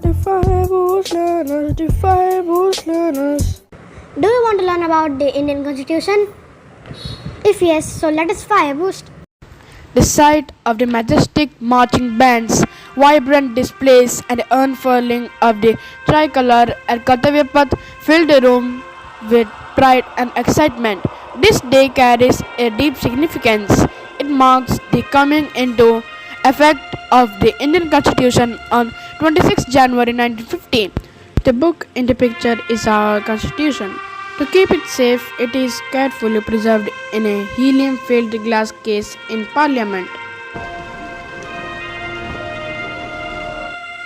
The Fireboost Learners, the Fireboost Learners. Do you want to learn about the Indian Constitution? If yes, so let us Fireboost. The sight of the majestic marching bands, vibrant displays, and the unfurling of the tricolor at Kartavya Path filled the room with pride and excitement. This day carries a deep significance. It marks the coming into effect of the Indian Constitution on 26 January 1950. The book in the picture is our Constitution. To keep it safe, it is carefully preserved in a helium-filled glass case in Parliament.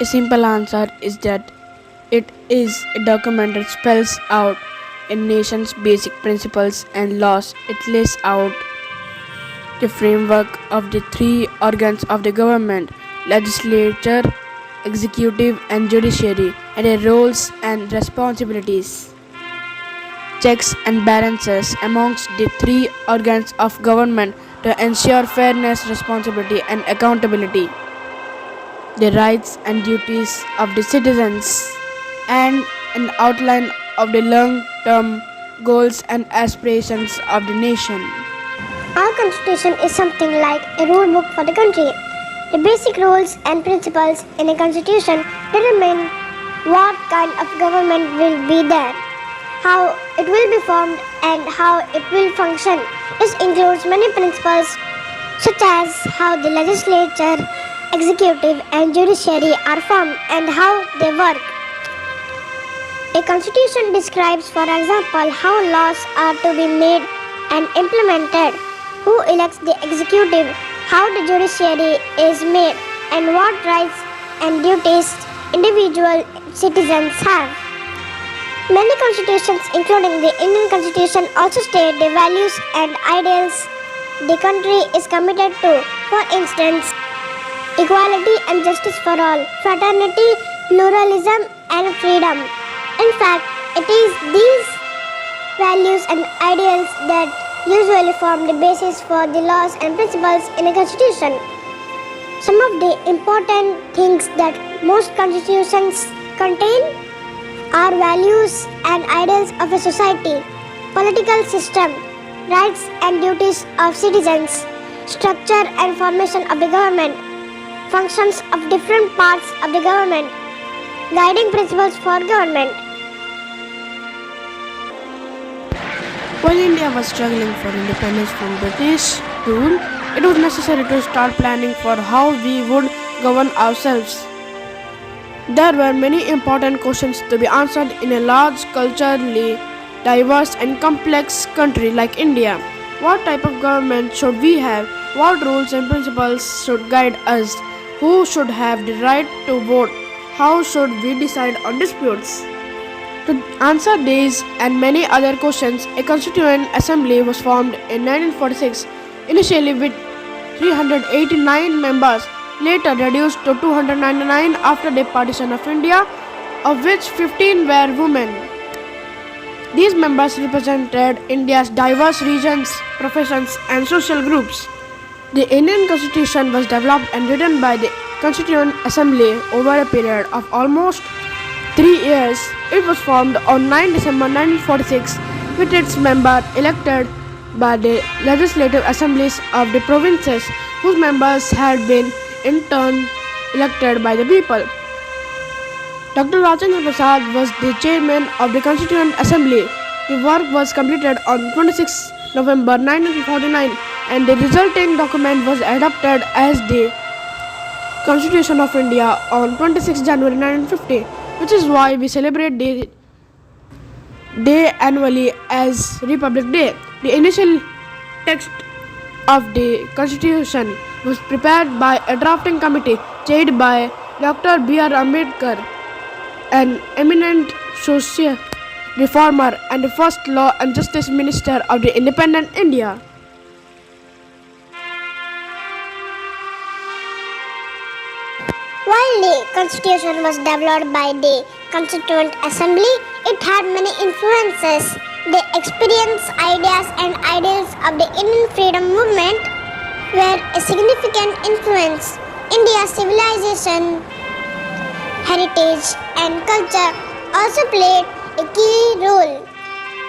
A simple answer is that it is a document that spells out a nation's basic principles and laws. It lays out the framework of the three organs of the government: legislature, executive, and judiciary, and their roles and responsibilities. Checks and balances amongst the three organs of government to ensure fairness, responsibility, and accountability. The rights and duties of the citizens, and an outline of the long-term goals and aspirations of the nation. Our Constitution is something like a rule book for the country. The basic rules and principles in a Constitution determine what kind of government will be there, how it will be formed, and how it will function. This includes many principles such as how the legislature, executive, and judiciary are formed and how they work. A constitution describes, for example, how laws are to be made and implemented, who elects the executive, how the judiciary is made, and what rights and duties individual citizens have. Many constitutions, including the Indian Constitution, also state the values and ideals the country is committed to. For instance, equality and justice for all, fraternity, pluralism, and freedom. In fact, it is these values and ideals that usually form the basis for the laws and principles in a constitution. Some of the important things that most constitutions contain are values and ideals of a society, political system, rights and duties of citizens, structure and formation of the government, functions of different parts of the government, guiding principles for government. While India was struggling for independence from British rule, it was necessary to start planning for how we would govern ourselves. There were many important questions to be answered in a large, culturally diverse and complex country like India. What type of government should we have? What rules and principles should guide us? Who should have the right to vote? How should we decide on disputes? To answer these and many other questions, a Constituent Assembly was formed in 1946, initially with 389 members, later reduced to 299 after the partition of India, of which 15 were women. These members represented India's diverse regions, professions, and social groups. The Indian Constitution was developed and written by the Constituent Assembly over a period of almost 3 years. It was formed on 9 December 1946 with its members elected by the legislative assemblies of the provinces, whose members had been in turn elected by the people. Dr. Rajendra Prasad was the chairman of the Constituent Assembly. The work was completed on 26 November 1949 and the resulting document was adopted as the Constitution of India on 26 January 1950, which is why we celebrate the day annually as Republic Day. The initial text of the Constitution was prepared by a drafting committee chaired by Dr. B.R. Ambedkar, an eminent social reformer and the first law and justice minister of the independent India. While the Constitution was developed by the Constituent Assembly, it had many influences. The experience, ideas, and ideals of the Indian freedom movement were a significant influence. India's civilization heritage, and culture also played a key role.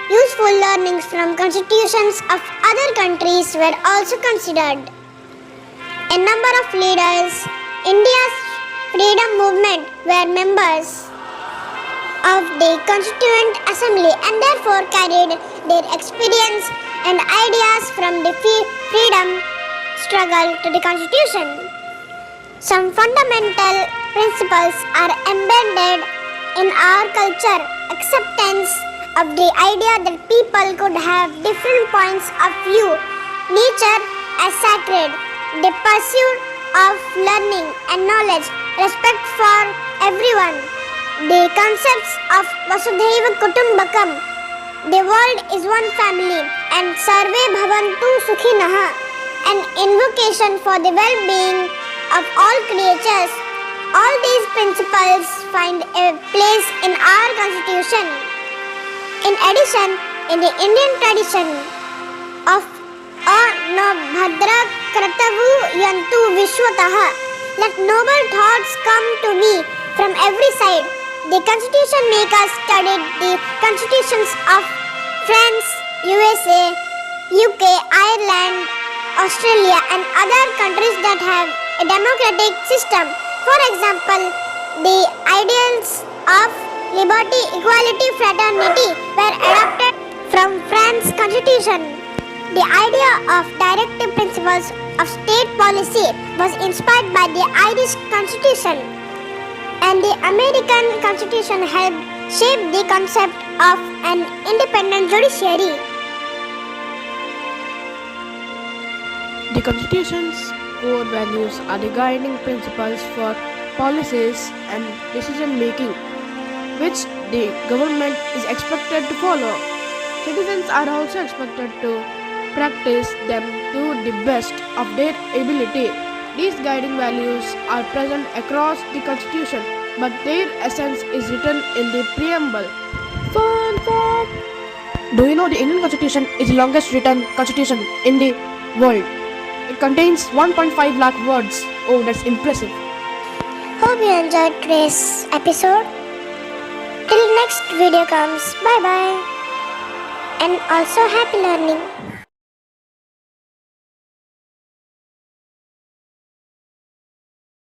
Useful learnings from constitutions of other countries were also considered. A number of leaders in India's freedom movement were members of the Constituent Assembly and therefore carried their experience and ideas from the freedom struggle to the Constitution. Some fundamental principles are embedded in our culture: acceptance of the idea that people could have different points of view, nature as sacred, the pursuit of learning and knowledge, respect for everyone, the concepts of Vasudhaiva Kutumbakam, the world is one family, and Sarve Bhavantu Sukhinaha, an invocation for the well-being of all creatures. All these principles find a place in our constitution. In addition, in the Indian tradition of no bhadra kratavu yantu vishwataha, let noble thoughts come to me from every side. The constitution makers studied the constitutions of France, USA, UK, Ireland, Australia and other countries that have a democratic system. For example, the ideals of liberty, equality, fraternity were adopted from France's constitution. The idea of directive principles of state policy was inspired by the Irish constitution, and the American constitution helped shape the concept of an independent judiciary. The Constitution's core values are the guiding principles for policies and decision making, which the government is expected to follow. Citizens are also expected to practice them to the best of their ability. These guiding values are present across the Constitution, but their essence is written in the preamble. Fun fact! Do you know the Indian Constitution is the longest written constitution in the world? It contains 1.5 lakh words. Oh, that's impressive. Hope you enjoyed today's episode. Till next video comes, bye bye. And also happy learning.